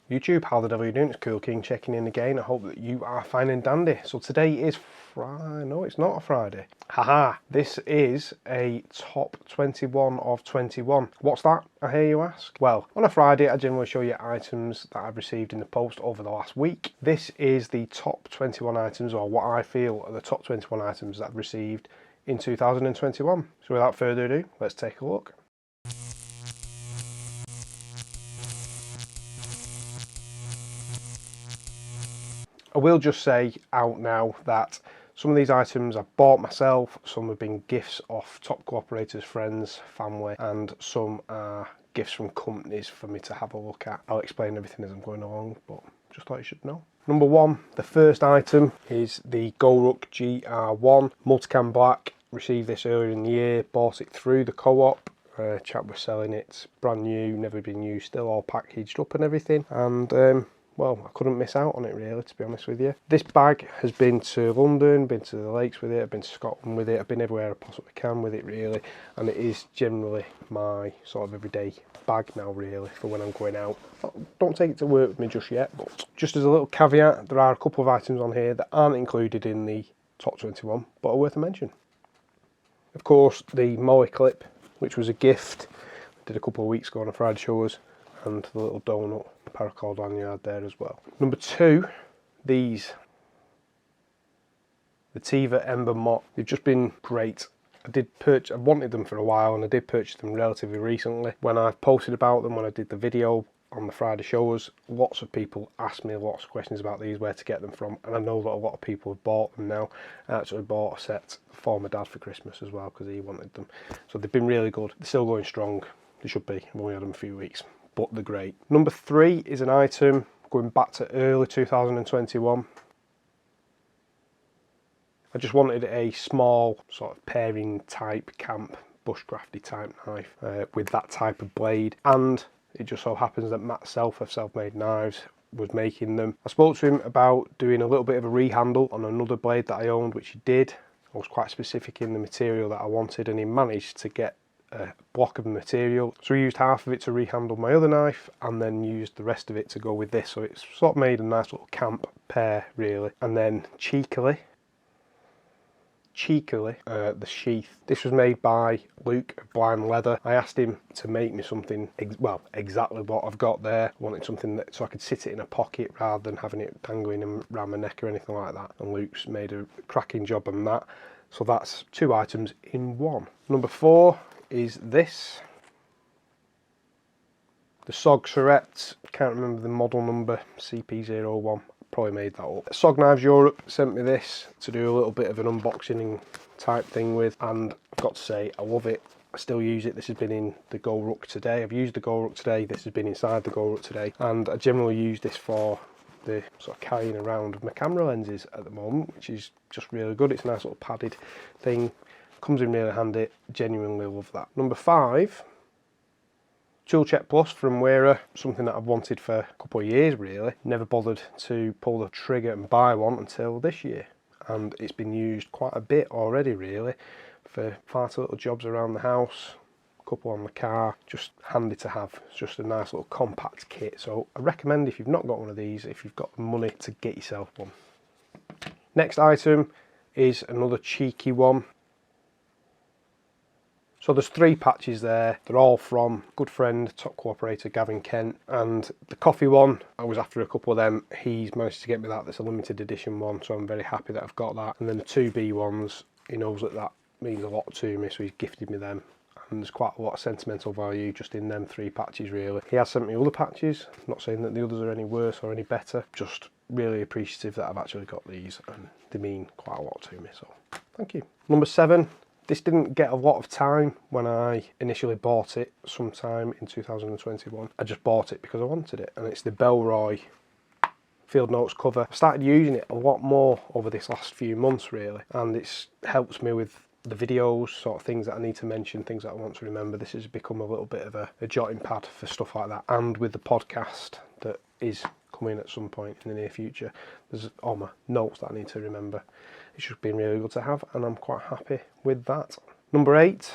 YouTube, how the devil are you doing? It's Cool King checking in again. I hope that you are fine and dandy. So today is Friday. No, it's not a Friday. Haha. This is a top 21 of 21. What's that, I hear you ask? Well, on a Friday, I generally show you items that I've received in the post over the last week. This is the top 21 items, or what I feel are the top 21 items that I've received in 2021. So without further ado, let's take a look. I will just say out now that some of these items I've bought myself, some have been gifts off top cooperators, friends, family, and some are gifts from companies for me to have a look at. I'll explain everything as I'm going along, but just thought you should know. Number one, the first item is the GoRuck GR1 Multicam Black. Received this earlier in the year, bought it through the co-op. Chap was selling it, brand new, never been used, still all packaged up and everything. And well, I couldn't miss out on it really, to be honest with you. This bag has been to London, been to the lakes with it, I've been to Scotland with it, I've been everywhere I possibly can with it really, and it is generally my sort of everyday bag now really for when I'm going out. Don't take it to work with me just yet, but just as a little caveat, there are a couple of items on here that aren't included in the top 21, but are worth a mention. Of course, the Moe clip, which was a gift, I did a couple of weeks ago on a Friday Showers, and the little donut paracord lanyard there as well. Number two, these, the Tiva Ember Mop. They've just been great. I wanted them for a while, and I did purchase them relatively recently. When I posted about them, when I did the video on the Friday Showers, lots of people asked me lots of questions about these, where to get them from, and I know that a lot of people have bought them now. I actually bought a set for my dad for Christmas as well because he wanted them. So they've been really good. They're still going strong. They should be. I've only had them a few weeks, but they're great. Number three is an item going back to early 2021. I just wanted a small sort of paring type camp bushcrafty type knife with that type of blade, and it just so happens that Matt Self of Self-Made Knives was making them. I spoke to him about doing a little bit of a rehandle on another blade that I owned, which he did. I was quite specific in the material that I wanted, and he managed to get a block of material. So we used half of it to rehandle my other knife and then used the rest of it to go with this. So it's sort of made a nice little camp pair really. And then cheekily, the sheath. This was made by Luke of Blind Leather. I asked him to make me something, well, exactly what I've got there. I wanted something that so I could sit it in a pocket rather than having it dangling around my neck or anything like that. And Luke's made a cracking job on that. So that's two items in one. Number four is this. The SOG Surette, can't remember the model number, CP01. Probably made that up. SOG Knives Europe sent me this to do a little bit of an unboxing type thing with, and I've got to say I love it. I still use it. This has been in the GoRuck today. I've used the GoRuck today. This has been inside the GoRuck today, and I generally use this for the sort of carrying around of my camera lenses at the moment, which is just really good. It's a nice little padded thing. Comes in really handy. Genuinely love that. Number five, Tool Check Plus from Wearer, something that I've wanted for a couple of years really. Never bothered to pull the trigger and buy one until this year, and it's been used quite a bit already really for far too little jobs around the house, a couple on the car, just handy to have. It's just a nice little compact kit, so I recommend if you've not got one of these, if you've got the money, to get yourself one. Next item is another cheeky one. So there's three patches there. They're all from good friend, top cooperator Gavin Kent, and the coffee one, I was after a couple of them. He's managed to get me that. That's a limited edition one, so I'm very happy that I've got that. And then the 2B ones, he knows that that means a lot to me, so he's gifted me them. And there's quite a lot of sentimental value just in them three patches really. He has sent me other patches, not saying that the others are any worse or any better, just really appreciative that I've actually got these, and they mean quite a lot to me, so thank you. Number seven. This didn't get a lot of time when I initially bought it sometime in 2021. I just bought it because I wanted it, and it's the Bellroy Field Notes cover. I've started using it a lot more over this last few months really, and it's helped me with the videos, sort of things that I need to mention, things that I want to remember. This has become a little bit of a jotting pad for stuff like that, and with the podcast that is coming at some point in the near future, there's all my notes that I need to remember. It's just been really good to have, and I'm quite happy with that. Number 8,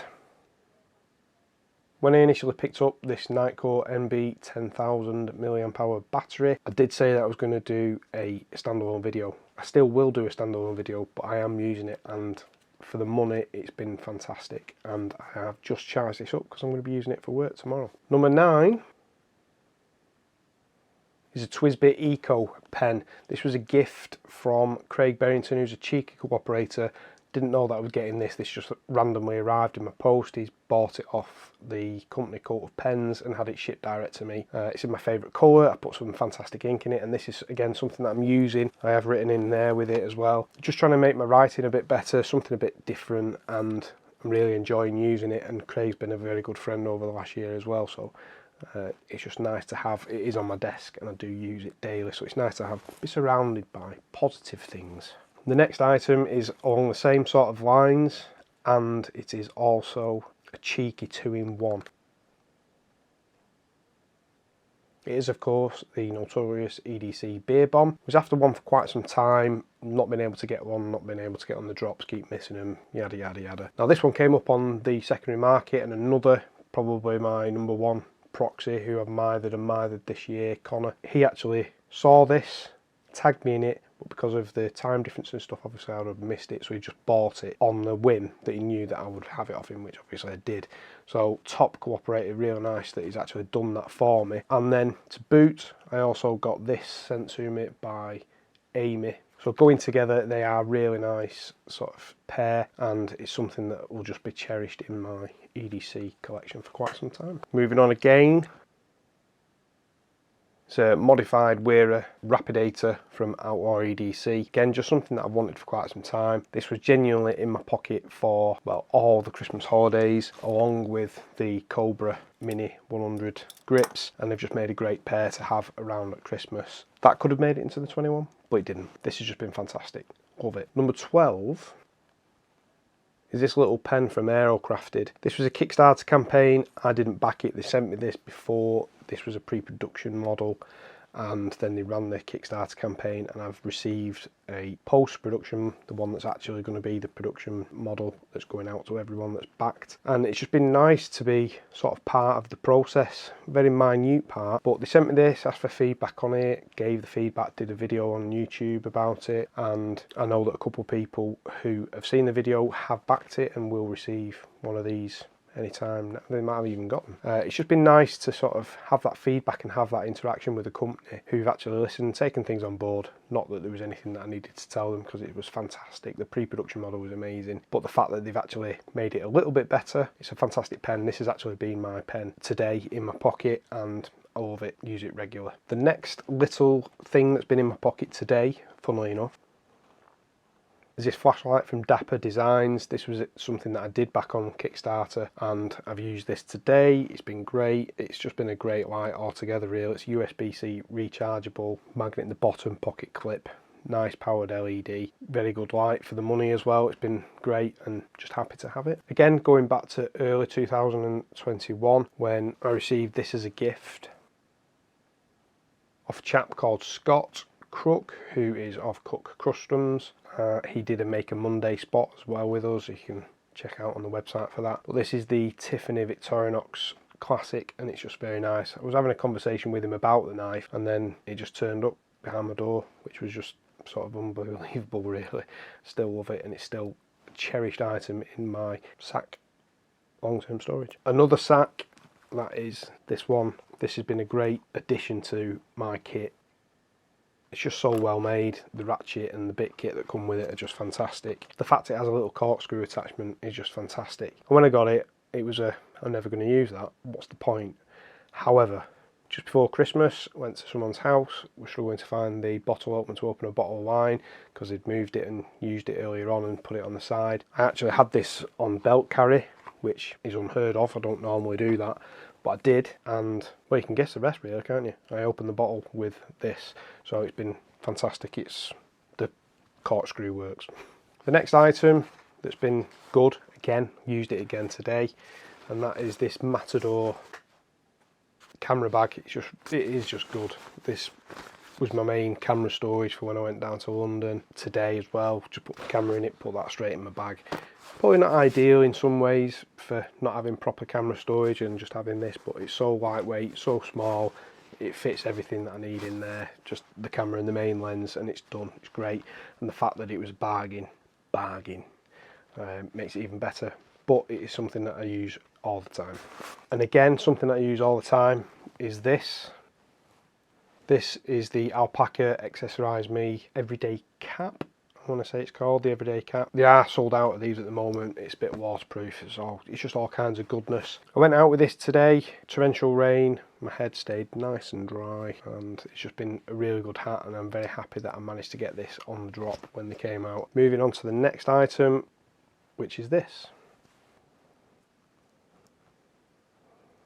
When I initially picked up this Nightcore NB 10,000 mAh battery, I did say that I was going to do a standalone video. I still will do a standalone video, but I am using it, and for the money it's been fantastic, and I have just charged this up because I'm going to be using it for work tomorrow. Number 9 is a TWSBI Eco pen. This was a gift from Craig Berrington, who's a cheeky cooperator. Didn't know that I was getting this. This just randomly arrived in my post. He's bought it off the company Cooperative Pens and had it shipped direct to me. It's in my favourite colour. I put some fantastic ink in it, and this is again something that I'm using. I have written in there with it as well. Just trying to make my writing a bit better, something a bit different, and I'm really enjoying using it. And Craig's been a very good friend over the last year as well, so it's just nice to have. It is on my desk and I do use it daily, so it's nice to be surrounded by positive things. The next item is along the same sort of lines, and it is also a cheeky 2-in-1. It is, of course, the notorious EDC beer bomb. I was after one for quite some time, not been able to get one, not been able to get on the drops, keep missing them, yada yada yada. Now this one came up on the secondary market, and another, probably my number one proxy who I've mithered this year, Connor, he actually saw this, tagged me in it, but because of the time difference and stuff, obviously I would have missed it, so he just bought it on the whim that he knew that I would have it off him, which obviously I did. So top Cooperative, real nice that he's actually done that for me. And then to boot, I also got this sent to me by Amy. So going together, they are really nice sort of pair, and it's something that will just be cherished in my EDC collection for quite some time. Moving on again. It's a modified Wearer Rapidator from Outlaw EDC. Again, just something that I've wanted for quite some time. This was genuinely in my pocket for, well, all the Christmas holidays, along with the Cobra Mini 100 grips, and they've just made a great pair to have around at Christmas. That could have made it into the 21, but it didn't. This has just been fantastic. Love it. Number 12 is this little pen from Aerocrafted. This was a Kickstarter campaign. I didn't back it. They sent me this before. This was a pre-production model, and then they ran the Kickstarter campaign, and I've received a post-production, the one that's actually going to be the production model that's going out to everyone that's backed. And it's just been nice to be sort of part of the process, very minute part, but they sent me this, asked for feedback on it, gave the feedback, did a video on YouTube about it, and I know that a couple of people who have seen the video have backed it and will receive one of these anytime. They might have even got them. It's just been nice to sort of have that feedback and have that interaction with the company who've actually listened, taken things on board. Not that there was anything that I needed to tell them, because it was fantastic. The pre-production model was amazing, but the fact that they've actually made it a little bit better, it's a fantastic pen. This has actually been my pen today in my pocket, and I love it, use it regular. The next little thing that's been in my pocket today, funnily enough, is this flashlight from Dapper Designs. This was something that I did back on Kickstarter, and I've used this today. It's been great. It's just been a great light altogether, really. It's USB-C rechargeable, magnet in the bottom, pocket clip, nice powered LED, very good light for the money as well. It's been great, and just happy to have it. Again, going back to early 2021 when I received this as a gift off a chap called Scott Crook, who is of Cook Customs. He did a Make a Monday spot as well with us. You can check out on the website for that. But this is the Tiffany Victorinox Classic, and it's just very nice. I was having a conversation with him about the knife, and then it just turned up behind my door, which was just sort of unbelievable, really. Still love it, and it's still a cherished item in my sack long-term storage. Another sack, that is this one. This has been a great addition to my kit. It's just so well made. The ratchet and the bit kit that come with it are just fantastic. The fact it has a little corkscrew attachment is just fantastic. And when I got it, it was I'm never going to use that. What's the point? However, just before Christmas, I went to someone's house. We're struggling to find the bottle opener to open a bottle of wine because they'd moved it and used it earlier on and put it on the side. I actually had this on belt carry, which is unheard of. I don't normally do that, but I did, and well, you can guess the rest really, can't you? I opened the bottle with this, so it's been fantastic. It's the corkscrew works. The next item that's been good, again, used it again today, and that is this Matador Camera Bag. It is just good. This was my main camera storage for when I went down to London. Today as well, just put the camera in it, put that straight in my bag. Probably not ideal in some ways for not having proper camera storage and just having this, but it's so lightweight, so small, it fits everything that I need in there, just the camera and the main lens, and it's done. It's great. And the fact that it was bargain makes it even better. But it is something that I use all the time. And again, something that I use all the time is this. This is the Alpaca Accessorize Me Everyday Cap. I want to say it's called the Everyday Cap. They are sold out of these at the moment. It's a bit waterproof. It's just all kinds of goodness. I went out with this today. Torrential rain. My head stayed nice and dry, and it's just been a really good hat, and I'm very happy that I managed to get this on the drop when they came out. Moving on to the next item, which is this.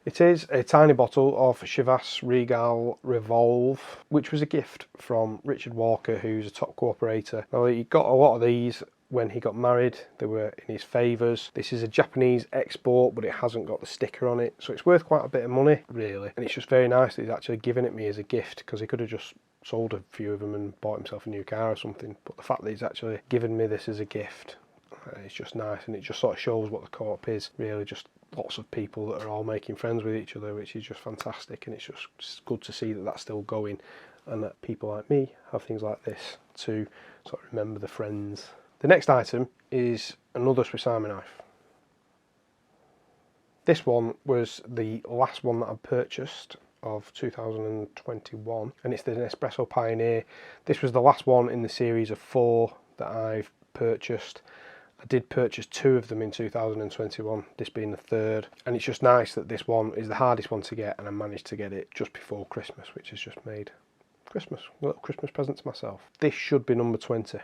It is a tiny bottle of Chivas Regal Revolve, which was a gift from Richard Walker, who's a top cooperator. Now, he got a lot of these when he got married. They were in his favours. This is a Japanese export, but it hasn't got the sticker on it, so it's worth quite a bit of money, really. And it's just very nice that he's actually given it me as a gift, because he could have just sold a few of them and bought himself a new car or something. But the fact that he's actually given me this as a gift, it's just nice, and it just sort of shows what the co-op is, really. Just lots of people that are all making friends with each other, which is just fantastic, and it's just good to see that that's still going, and that people like me have things like this to sort of remember the friends. The next item is another Swiss Army knife. This one was the last one that I purchased of 2021, and it's the Nespresso Pioneer. This was the last one in the series of 4 that I've purchased. I did purchase 2 of them in 2021, this being the 3rd, and it's just nice that this one is the hardest one to get, and I managed to get it just before Christmas, which has just made Christmas, a little Christmas present to myself. This should be number 20.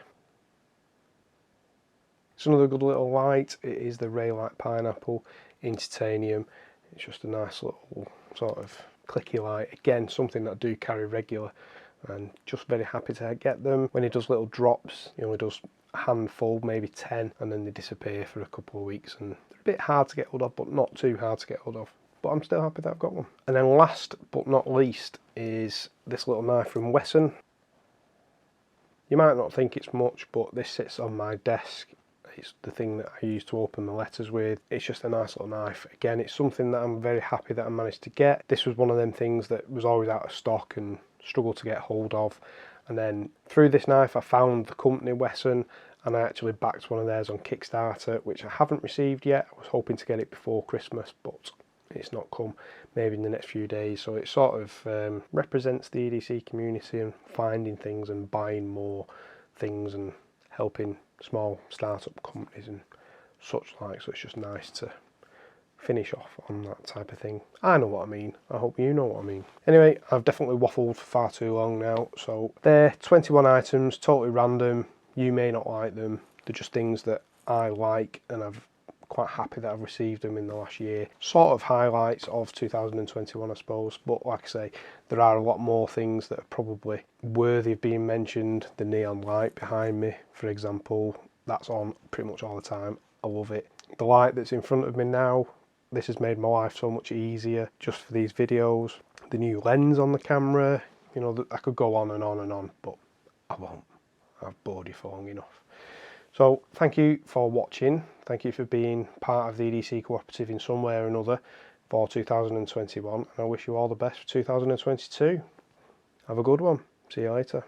It's another good little light. It is the Raylight Pineapple in titanium. It's just a nice little sort of clicky light. Again, something that I do carry regular, and just very happy to get them. When he does little drops, he only does a handful, maybe 10, and then they disappear for a couple of weeks, and they're a bit hard to get hold of, but not too hard to get hold of. But I'm still happy that I've got one. And then last but not least is this little knife from Wesson. You might not think it's much, but this sits on my desk. It's the thing that I use to open the letters with. It's just a nice little knife. Again, it's something that I'm very happy that I managed to get. This was one of them things that was always out of stock and struggled to get hold of. And then through this knife, I found the company Wesson, and I actually backed one of theirs on Kickstarter, which I haven't received yet. I was hoping to get it before Christmas, but it's not come, maybe in the next few days. So it sort of represents the EDC community and finding things and buying more things and helping small startup companies and such like. So it's just nice to finish off on that type of thing. I know what I mean. I hope you know what I mean. Anyway, I've definitely waffled for far too long now. So they're 21 items, totally random. You may not like them. They're just things that I like, and I'm quite happy that I've received them in the last year. Sort of highlights of 2021, I suppose. But like I say, there are a lot more things that are probably worthy of being mentioned. The neon light behind me, for example, that's on pretty much all the time. I love it. The light that's in front of me now, this has made my life so much easier just for these videos. The new lens on the camera, you know, I could go on and on and on, but I won't. I've bored you for long enough. So thank you for watching. Thank you for being part of the EDC Cooperative in some way or another for 2021. And I wish you all the best for 2022. Have a good one. See you later.